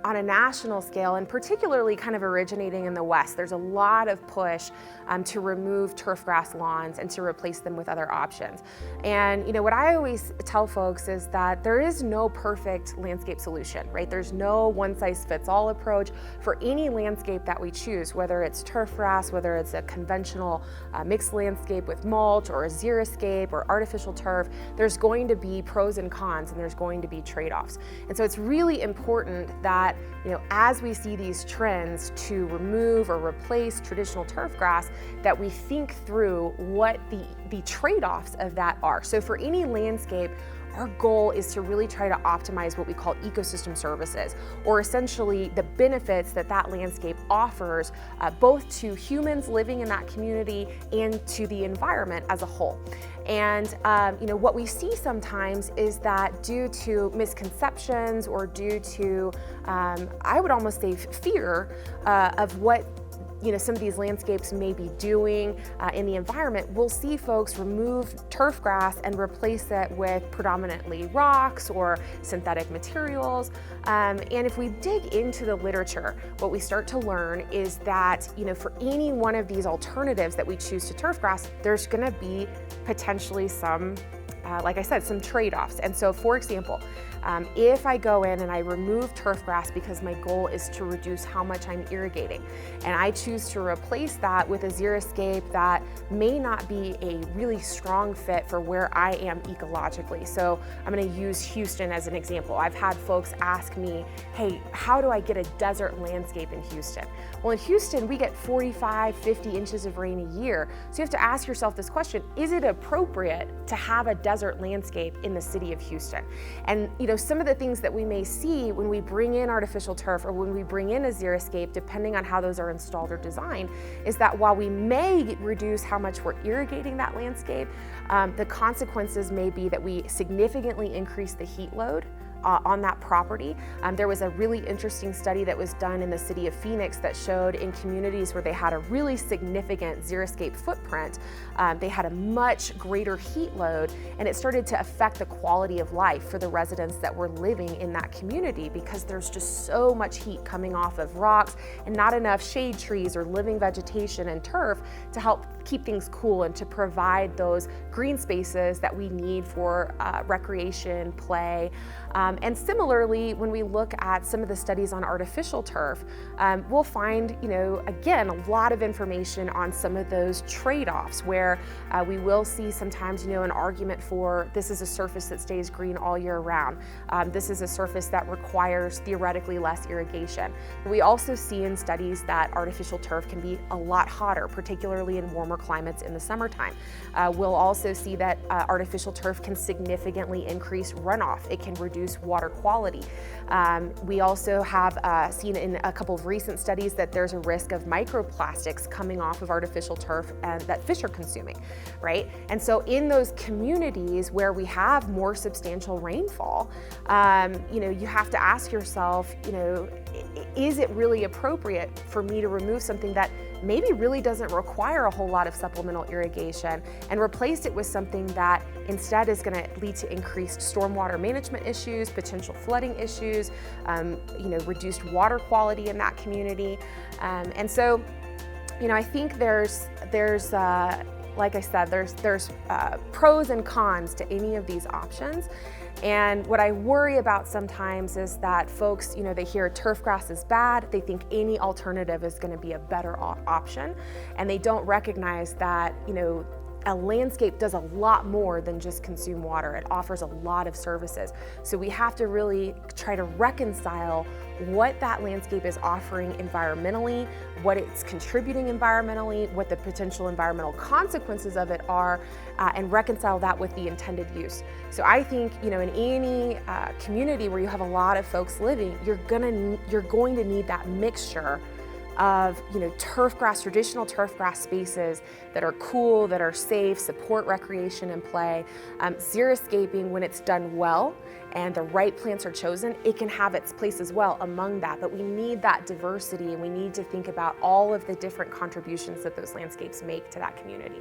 on a national scale, and particularly kind of originating in the West, there's a lot of push to remove turf grass lawns and to replace them with other options. And what I always tell folks is that there is no perfect landscape solution, right? There's no one-size-fits-all approach for any landscape that we choose, whether it's turf grass, whether it's a conventional mixed landscape with mulch, or a xeriscape, or artificial turf. There's going to be pros and cons, and there's going to be trade-offs. And so it's really important that as we see these trends to remove or replace traditional turf grass, that we think through what the trade-offs of that are. So for any landscape, our goal is to really try to optimize what we call ecosystem services, or essentially the benefits that that landscape offers, both to humans living in that community and to the environment as a whole. And what we see sometimes is that due to misconceptions, or due to, I would almost say, fear of what some of these landscapes may be doing in the environment, we'll see folks remove turf grass and replace it with predominantly rocks or synthetic materials. And if we dig into the literature, what we start to learn is that for any one of these alternatives that we choose to turf grass, there's going to be potentially some, like I said, some trade-offs. And so, for example, if I go in and I remove turf grass because my goal is to reduce how much I'm irrigating, and I choose to replace that with a xeriscape that may not be a really strong fit for where I am ecologically. So I'm going to use Houston as an example. I've had folks ask me, hey, how do I get a desert landscape in Houston? Well, in Houston, we get 45, 50 inches of rain a year. So you have to ask yourself this question: is it appropriate to have a desert landscape in the city of Houston? And some of the things that we may see when we bring in artificial turf, or when we bring in a xeriscape, depending on how those are installed or designed, is that while we may reduce how much we're irrigating that landscape, the consequences may be that we significantly increase the heat load on that property. There was a really interesting study that was done in the city of Phoenix that showed in communities where they had a really significant xeriscape footprint, they had a much greater heat load, and it started to affect the quality of life for the residents that were living in that community, because there's just so much heat coming off of rocks and not enough shade trees or living vegetation and turf to help keep things cool and to provide those green spaces that we need for recreation, play. And similarly, when we look at some of the studies on artificial turf, we'll find, again, a lot of information on some of those trade-offs where we will see sometimes, an argument for this is a surface that stays green all year round. This is a surface that requires theoretically less irrigation. We also see in studies that artificial turf can be a lot hotter, particularly in warmer climates in the summertime. We'll also see that artificial turf can significantly increase runoff. It can reduce water quality. We also have seen in a couple of recent studies that there's a risk of microplastics coming off of artificial turf and that fish are consuming, right? And so in those communities where we have more substantial rainfall, you have to ask yourself, is it really appropriate for me to remove something that maybe really doesn't require a whole lot of supplemental irrigation and replace it with something that instead is going to lead to increased stormwater management issues, potential flooding issues, reduced water quality in that community. And so, I think there's like I said, there's pros and cons to any of these options. And what I worry about sometimes is that folks, they hear turf grass is bad, they think any alternative is going to be a better option, and they don't recognize that, a landscape does a lot more than just consume water. It offers a lot of services. So we have to really try to reconcile what that landscape is offering environmentally, what it's contributing environmentally, what the potential environmental consequences of it are, and reconcile that with the intended use. So I think, in any community where you have a lot of folks living, you're going to need that mixture of traditional turf grass spaces that are cool, that are safe, support recreation and play. Xeriscaping, when it's done well and the right plants are chosen, it can have its place as well among that. But we need that diversity, and we need to think about all of the different contributions that those landscapes make to that community.